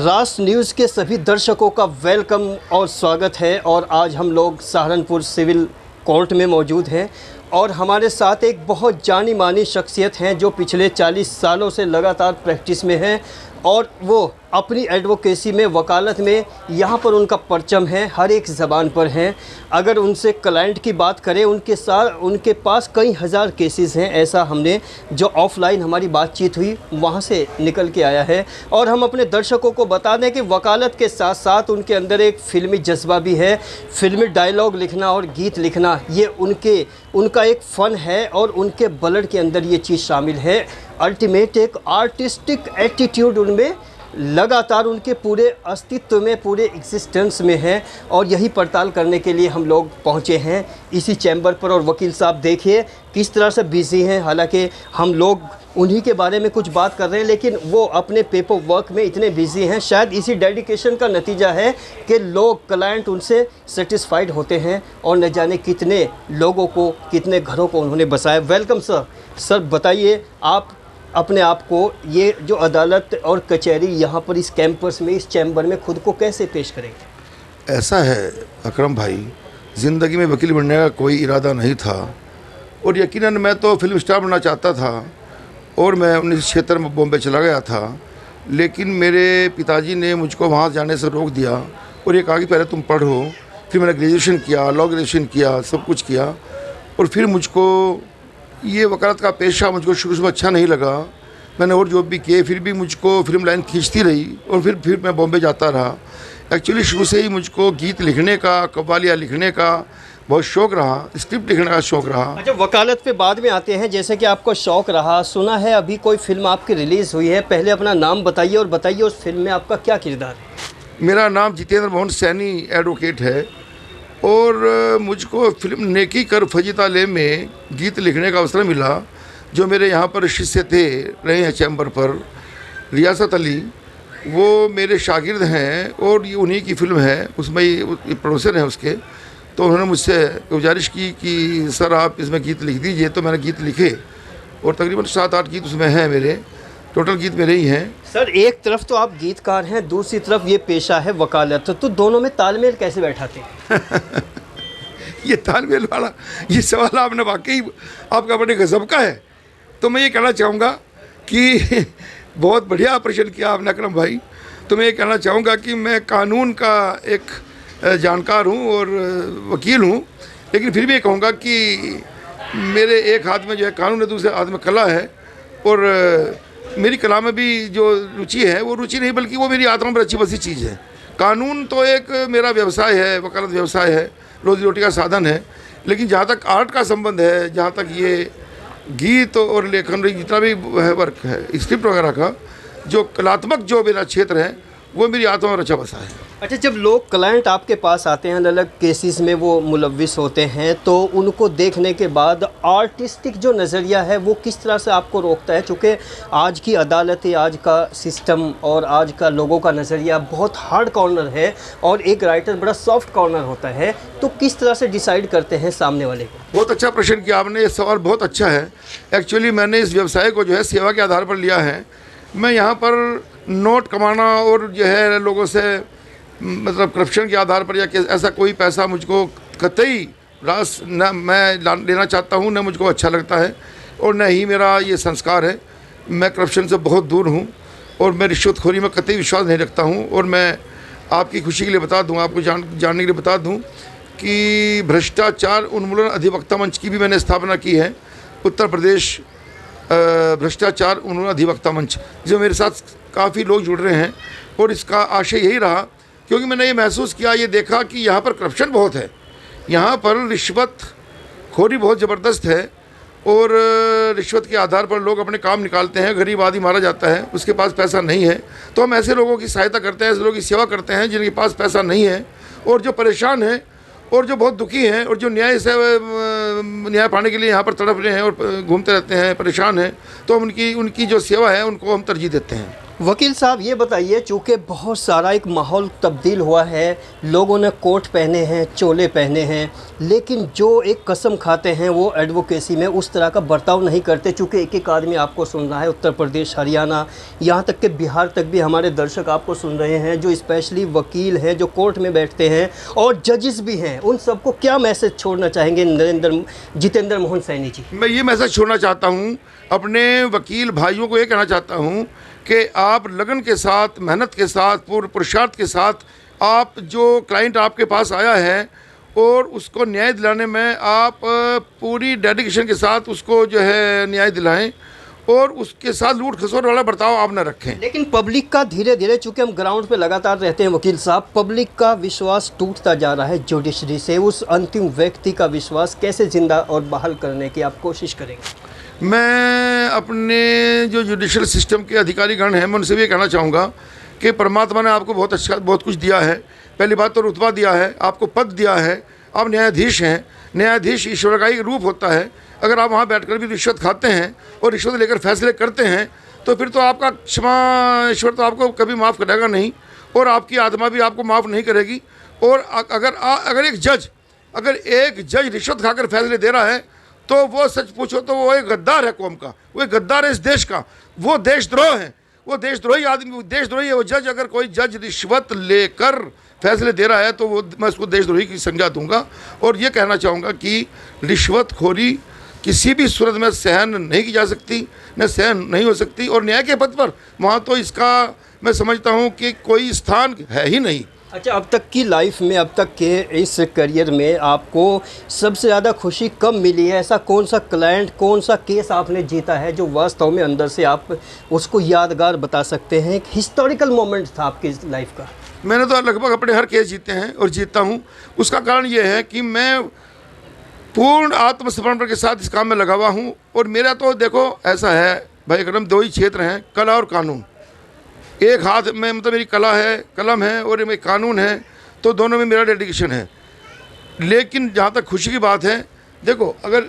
रास न्यूज़ के सभी दर्शकों का वेलकम और स्वागत है। और आज हम लोग सहारनपुर सिविल कोर्ट में मौजूद हैं और हमारे साथ एक बहुत जानी मानी शख्सियत हैं जो पिछले 40 सालों से लगातार प्रैक्टिस में हैं और वो अपनी एडवोकेसी में, वकालत में यहाँ पर उनका परचम है, हर एक ज़बान पर हैं। अगर उनसे क्लाइंट की बात करें, उनके पास कई हज़ार केसेस हैं। ऐसा हमने जो ऑफलाइन हमारी बातचीत हुई वहाँ से निकल के आया है। और हम अपने दर्शकों को बता दें कि वकालत के साथ साथ उनके अंदर एक फ़िल्मी जज्बा भी है। फ़िल्मी डायलॉग लिखना और गीत लिखना ये उनका एक फ़न है और उनके ब्लड के अंदर ये चीज़ शामिल है। अल्टीमेट एक आर्टिस्टिक एटीट्यूड उनमें लगातार उनके पूरे अस्तित्व में, पूरे एग्जिस्टेंस में है। और यही पड़ताल करने के लिए हम लोग पहुंचे हैं इसी चैम्बर पर। और वकील साहब देखिए किस तरह से बिज़ी हैं। हालांकि हम लोग उन्हीं के बारे में कुछ बात कर रहे हैं, लेकिन वो अपने पेपर वर्क में इतने बिज़ी हैं। शायद इसी डेडिकेशन का नतीजा है कि लोग, क्लाइंट उनसे सेटिस्फाइड होते हैं और न जाने कितने लोगों को, कितने घरों को उन्होंने बसाया। Welcome sir. सर बताइए, आप अपने आप को, ये जो अदालत और कचहरी यहाँ पर इस कैंपस में, इस चैम्बर में खुद को कैसे पेश करेंगे? ऐसा है अकरम भाई, ज़िंदगी में वकील बनने का कोई इरादा नहीं था और यकीनन मैं तो फिल्म स्टार बनना चाहता था और मैं 1976 में बॉम्बे चला गया था। लेकिन मेरे पिताजी ने मुझको वहाँ जाने से रोक दिया और ये कहा कि पहले तुम पढ़ो। फिर मैंने ग्रेजुएशन किया, लॉ ग्रेजुएशन किया, सब कुछ किया। और फिर मुझको ये वकालत का पेशा मुझको शुरू से अच्छा नहीं लगा। मैंने और जॉब भी किए, फिर भी मुझको फिल्म लाइन खींचती रही और फिर मैं बॉम्बे जाता रहा। एक्चुअली शुरू से ही मुझको गीत लिखने का, कव्वालियाँ लिखने का बहुत शौक़ रहा, स्क्रिप्ट लिखने का शौक़ रहा। अच्छा, वकालत पे बाद में आते हैं। जैसे कि आपको शौक़ रहा, सुना है अभी कोई फिल्म आपकी रिलीज़ हुई है। पहले अपना नाम बताइए और बताइए उस फिल्म में आपका क्या किरदार है। मेरा नाम जितेंद्र मोहन सैनी एडवोकेट है और मुझको फिल्म नेकी कर फजीता ले में गीत लिखने का अवसर मिला। जो मेरे यहाँ पर शिष्य थे, रहे हैं चैम्बर पर, रियासत अली, वो मेरे शागिर्द हैं और ये उन्हीं की फिल्म है। उसमें ये प्रोड्यूसर हैं उसके। तो उन्होंने मुझसे गुजारिश की कि सर आप इसमें गीत लिख दीजिए। तो मैंने गीत लिखे और तकरीबन 7-8 गीत उसमें हैं मेरे। टोटल गीत मेरे ही हैं। सर एक तरफ तो आप गीतकार हैं, दूसरी तरफ ये पेशा है वकालत, तो दोनों में तालमेल कैसे बैठाते हैं? ये तालमेल वाला ये सवाल आपने वाकई आपका बड़े गजब का है। तो मैं ये कहना चाहूँगा कि बहुत बढ़िया ऑपरेशन किया आपने अकरम भाई। तो मैं ये कहना चाहूँगा कि मैं कानून का एक जानकार हूँ और वकील हूँ, लेकिन फिर भी ये कहूँगा कि मेरे एक हाथ में जो है कानून है, दूसरे हाथ में कला है। और मेरी कला में भी जो रुचि है वो रुचि नहीं बल्कि वो मेरी आत्मा पर अच्छी बसी चीज़ है। कानून तो एक मेरा व्यवसाय है, वकालत व्यवसाय है, रोजी रोटी का साधन है। लेकिन जहाँ तक आर्ट का संबंध है, जहाँ तक ये गीत और लेखन जितना भी है वर्क है, स्क्रिप्ट वगैरह का, जो कलात्मक जो मेरा क्षेत्र है वो मेरी आत्मा में अच्छा बसा है। अच्छा, जब लोग, क्लाइंट आपके पास आते हैं, अलग अलग केसेस में वो मुलव्विस होते हैं, तो उनको देखने के बाद आर्टिस्टिक जो नज़रिया है वो किस तरह से आपको रोकता है? चूँकि आज की अदालतें, आज का सिस्टम और आज का लोगों का नज़रिया बहुत हार्ड कॉर्नर है और एक राइटर बड़ा सॉफ्ट कॉर्नर होता है, तो किस तरह से डिसाइड करते हैं सामने वाले को? बहुत अच्छा प्रश्न किया आपने, ये सवाल बहुत अच्छा है। एक्चुअली मैंने इस व्यवसाय को जो है सेवा के आधार पर लिया है। मैं यहाँ पर नोट कमाना और जो है लोगों से मतलब करप्शन के आधार पर या ऐसा कोई पैसा मुझको कतई रास न मैं लेना चाहता हूँ, न मुझको अच्छा लगता है और न ही मेरा ये संस्कार है। मैं करप्शन से बहुत दूर हूँ और मैं रिश्वतखोरी में कतई विश्वास नहीं रखता हूँ। और मैं आपकी खुशी के लिए बता दूँ, आपको जानने के लिए बता दूँ कि भ्रष्टाचार उन्मूलन अधिवक्ता मंच की भी मैंने स्थापना की है। उत्तर प्रदेश भ्रष्टाचार उन्मूलन अधिवक्ता मंच, जो मेरे साथ काफ़ी लोग जुड़ रहे हैं। और इसका आशय यही रहा क्योंकि मैंने ये महसूस किया, ये देखा कि यहाँ पर करप्शन बहुत है, यहाँ पर रिश्वत खोरी बहुत ज़बरदस्त है और रिश्वत के आधार पर लोग अपने काम निकालते हैं। गरीब आदमी मारा जाता है, उसके पास पैसा नहीं है, तो हम ऐसे लोगों की सहायता करते हैं, ऐसे लोगों की सेवा करते हैं जिनके पास पैसा नहीं है और जो परेशान हैं और जो बहुत दुखी हैं और जो न्याय पाने के लिए यहाँ पर तड़प रहे हैं और घूमते रहते हैं, परेशान हैं। तो हम उनकी जो सेवा है उनको हम तरजीह देते हैं। वकील साहब ये बताइए, चूँकि बहुत सारा एक माहौल तब्दील हुआ है, लोगों ने कोट पहने हैं, चोले पहने हैं, लेकिन जो एक कसम खाते हैं वो एडवोकेसी में उस तरह का बर्ताव नहीं करते। चूँकि एक एक आदमी आपको सुन रहा है, उत्तर प्रदेश, हरियाणा, यहाँ तक कि बिहार तक भी हमारे दर्शक आपको सुन रहे हैं, जो स्पेशली वकील हैं, जो कोर्ट में बैठते हैं और जजेस भी हैं। उन सबको क्या मैसेज छोड़ना चाहेंगे जितेंद्र मोहन सैनी जी? मैं ये मैसेज छोड़ना चाहता हूँ अपने वकील भाइयों को, ये कहना चाहता हूँ कि आप लगन के साथ, मेहनत के साथ, पूर्ण पुरुषार्थ के साथ, आप जो क्लाइंट आपके पास आया है और उसको न्याय दिलाने में आप पूरी डेडिकेशन के साथ उसको जो है न्याय दिलाएं और उसके साथ लूट खसोट वाला बर्ताव आप न रखें। लेकिन पब्लिक का धीरे धीरे, चूंकि हम ग्राउंड पे लगातार रहते हैं वकील साहब, पब्लिक का विश्वास टूटता जा रहा है जुडिशरी से। उस अंतिम व्यक्ति का विश्वास कैसे जिंदा और बहाल करने की आप कोशिश करेंगे? मैं अपने जो जुडिशल सिस्टम के अधिकारीगण हैं, मैं उनसे भी कहना चाहूँगा कि परमात्मा ने आपको बहुत अच्छा, बहुत कुछ दिया है। पहली बात तो रुतबा दिया है, आपको पद दिया है, आप न्यायाधीश हैं। न्यायाधीश ईश्वर का ही रूप होता है। अगर आप वहाँ बैठकर भी रिश्वत खाते हैं और रिश्वत लेकर फैसले करते हैं तो फिर तो आपका क्षमा ईश्वर तो आपको कभी माफ़ करेगा नहीं और आपकी आत्मा भी आपको माफ़ नहीं करेगी। और अगर एक जज रिश्वत खाकर फैसले दे रहा है तो वो सच पूछो तो वो एक गद्दार है कौम का, वो एक गद्दार है इस देश का, वो देशद्रोह है, वो देशद्रोही आदमी, देशद्रोही है वो जज। अगर कोई जज रिश्वत लेकर फैसले दे रहा है तो वो, मैं उसको देशद्रोही की संज्ञा दूंगा। और ये कहना चाहूँगा कि रिश्वतखोरी किसी भी सूरत में सहन नहीं की जा सकती, न सहन नहीं हो सकती। और न्याय के पद पर वहाँ तो इसका मैं समझता हूँ कि कोई स्थान है ही नहीं। अच्छा, अब तक की लाइफ में, अब तक के इस करियर में आपको सबसे ज़्यादा खुशी कब मिली है? ऐसा कौन सा क्लाइंट, कौन सा केस आपने जीता है जो वास्तव में अंदर से आप उसको यादगार बता सकते हैं? एक हिस्टोरिकल मोमेंट था आपकी लाइफ का। मैंने तो लगभग अपने हर केस जीते हैं और जीतता हूँ। उसका कारण ये है कि मैं पूर्ण आत्मसमर्पण के साथ इस काम में लगा हुआ हूँ। और मेरा तो देखो ऐसा है भाई अकरम, दो ही क्षेत्र हैं, कला और कानून। एक हाथ में मतलब मेरी कला है, कलम है, और मेरी कानून है, तो दोनों में मेरा डेडिकेशन है। लेकिन जहाँ तक खुशी की बात है, देखो अगर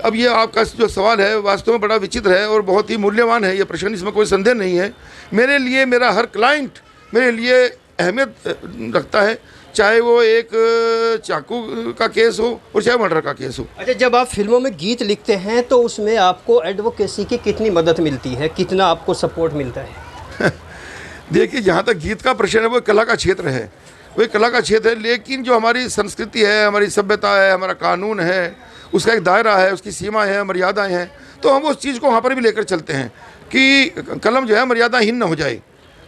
अब ये आपका जो सवाल है वास्तव में बड़ा विचित्र है और बहुत ही मूल्यवान है ये प्रश्न, इसमें कोई संदेह नहीं है। मेरे लिए मेरा हर क्लाइंट मेरे लिए अहमियत रखता है, चाहे वो एक चाकू का केस हो और चाहे मर्डर का केस हो। अच्छा, जब आप फिल्मों में गीत लिखते हैं तो उसमें आपको एडवोकेसी की कितनी मदद मिलती है, कितना आपको सपोर्ट मिलता है? देखिए, जहाँ तक गीत का प्रश्न है वो कला का क्षेत्र है, वो कला का क्षेत्र है। लेकिन जो हमारी संस्कृति है, हमारी सभ्यता है, हमारा कानून है, उसका एक दायरा है, उसकी सीमा है, मर्यादाएं हैं, तो हम उस चीज़ को वहाँ पर भी लेकर चलते हैं कि कलम जो है मर्यादाहीन न हो जाए,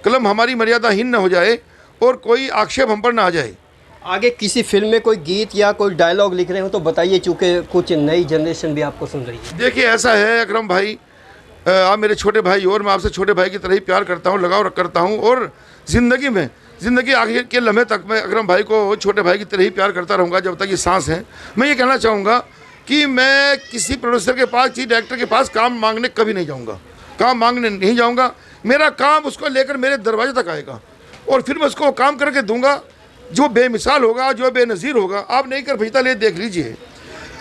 कलम हमारी मर्यादाहीन न हो जाए और कोई आक्षेप हम पर ना आ जाए। आगे किसी फिल्म में कोई गीत या कोई डायलॉग लिख रहे हो तो बताइए, चूँकि कुछ नई जनरेशन भी आपको सुन रही है। देखिए ऐसा है अकरम भाई, आप मेरे छोटे भाई और मैं आपसे छोटे भाई की तरह ही प्यार करता हूँ, लगाव करता हूँ। और ज़िंदगी आखिर के लम्हे तक मैं अकरम भाई को छोटे भाई की तरह ही प्यार करता रहूँगा जब तक ये सांस है। मैं ये कहना चाहूँगा कि मैं किसी प्रोड्यूसर के पास, किसी डायरेक्टर के पास काम मांगने कभी नहीं जाऊँगा, काम मांगने नहीं जाऊँगा। मेरा काम उसको लेकर मेरे दरवाजे तक आएगा और फिर मैं उसको काम करके दूँगा जो बेमिसाल होगा, जो बेनज़ीर होगा। आप नहीं कर फजीता ले देख लीजिए,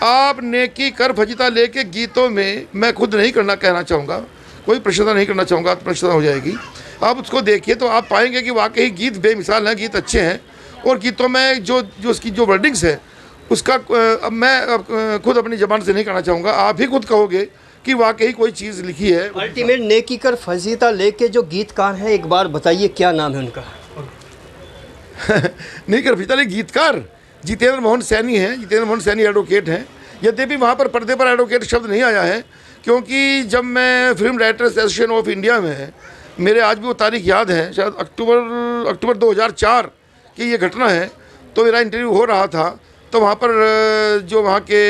आप नेकी कर फजीता लेके गीतों में मैं खुद नहीं करना कहना चाहूँगा, कोई प्रशंसा नहीं करना चाहूँगा, प्रशंसा हो जाएगी। आप उसको देखिए तो आप पाएंगे कि वाकई गीत बेमिसाल हैं, गीत अच्छे हैं। और गीतों में जो उसकी जो वर्डिंग्स है उसका अब मैं खुद अपनी ज़बान से नहीं कहना चाहूँगा, आप ही खुद कहोगे कि वाकई कोई चीज़ लिखी है। अल्टीमेट नेकी कर फजीता लेके जो गीतकार हैं, एक बार बताइए क्या नाम है उनका? नहीं कर फजीता ले गीतकार जितेंद्र मोहन सैनी हैं। जितेंद्र मोहन सैनी एडवोकेट हैं। यद्यपि वहाँ पर पर्दे पर एडवोकेट शब्द नहीं आया है, क्योंकि जब मैं film writers association of India में, मेरे आज भी वो तारीख याद है, शायद अक्टूबर 2004 की ये घटना है, तो मेरा इंटरव्यू हो रहा था। तो वहाँ पर जो वहाँ के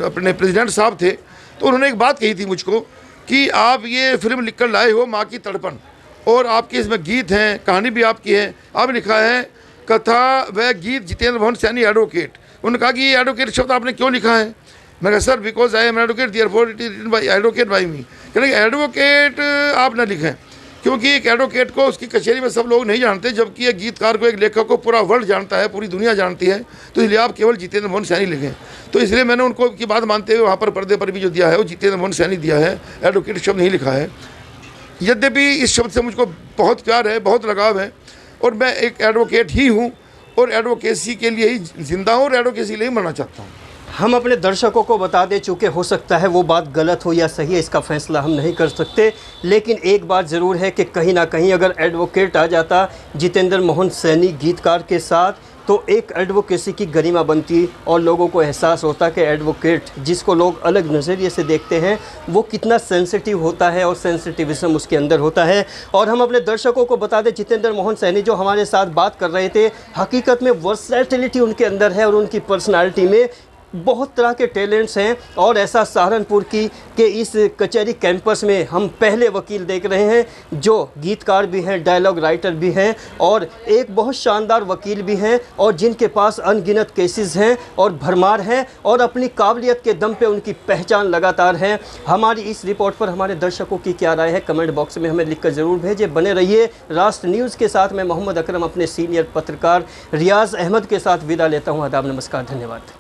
अपने प्रेसिडेंट साहब थे, तो उन्होंने एक बात कही थी मुझको कि आप ये फिल्म लिख कर लाए हो, माँ की तड़पन, और आपके इसमें गीत हैं, कहानी भी आपकी है, आप लिखा है कथा व गीत जितेंद्र मोहन सैनी एडवोकेट। उन्होंने कहा कि ये एडवोकेट शब्द आपने क्यों लिखा है? मैं कहा sir because I am advocate therefore it is written by advocate by me. कहने एडवोकेट आप ना लिखें, क्योंकि एक एडवोकेट को उसकी कचहरी में सब लोग नहीं जानते, जबकि एक गीतकार को, एक लेखक को पूरा वर्ल्ड जानता है, पूरी दुनिया जानती है। तो इसलिए आप केवल जितेंद्र मोहन सैनी लिखें। तो इसलिए मैंने उनको की बात मानते हुए वहाँ पर पर्दे पर भी जो दिया है वो जितेंद्र मोहन सैनी दिया है, एडवोकेट शब्द नहीं लिखा है। यद्यपि इस शब्द से मुझको बहुत प्यार है, बहुत लगाव है, और मैं एक एडवोकेट ही हूँ और एडवोकेसी के लिए ही जिंदा हूँ और एडवोकेसी के लिए ही मरना चाहता हूँ। हम अपने दर्शकों को बता दे चूँकि हो सकता है वो बात गलत हो या सही है, इसका फैसला हम नहीं कर सकते, लेकिन एक बात ज़रूर है कि कहीं ना कहीं अगर एडवोकेट आ जाता जितेंद्र मोहन सैनी गीतकार के साथ, तो एक एडवोकेसी की गरिमा बनती और लोगों को एहसास होता कि एडवोकेट जिसको लोग अलग नज़रिए से देखते हैं वो कितना सेंसिटिव होता है और सेंसिटिविज्म उसके अंदर होता है। और हम अपने दर्शकों को बता दें, जितेंद्र मोहन सैनी जो हमारे साथ बात कर रहे थे, हकीकत में वर्सैटिलिटी उनके अंदर है और उनकी पर्सनालिटी में बहुत तरह के टैलेंट्स हैं। और ऐसा सहारनपुर के इस कचहरी कैंपस में हम पहले वकील देख रहे हैं जो गीतकार भी हैं, डायलॉग राइटर भी हैं और एक बहुत शानदार वकील भी हैं, और जिनके पास अनगिनत केसेस हैं और भरमार हैं और अपनी काबिलियत के दम पे उनकी पहचान लगातार है। हमारी इस रिपोर्ट पर हमारे दर्शकों की क्या राय है, कमेंट बॉक्स में हमें लिखकर ज़रूर भेजें। बने रहिए राष्ट्र न्यूज़ के साथ। मैं मोहम्मद अकरम अपने सीनियर पत्रकार रियाज अहमद के साथ विदा लेता हूँ। आदाब, नमस्कार, धन्यवाद।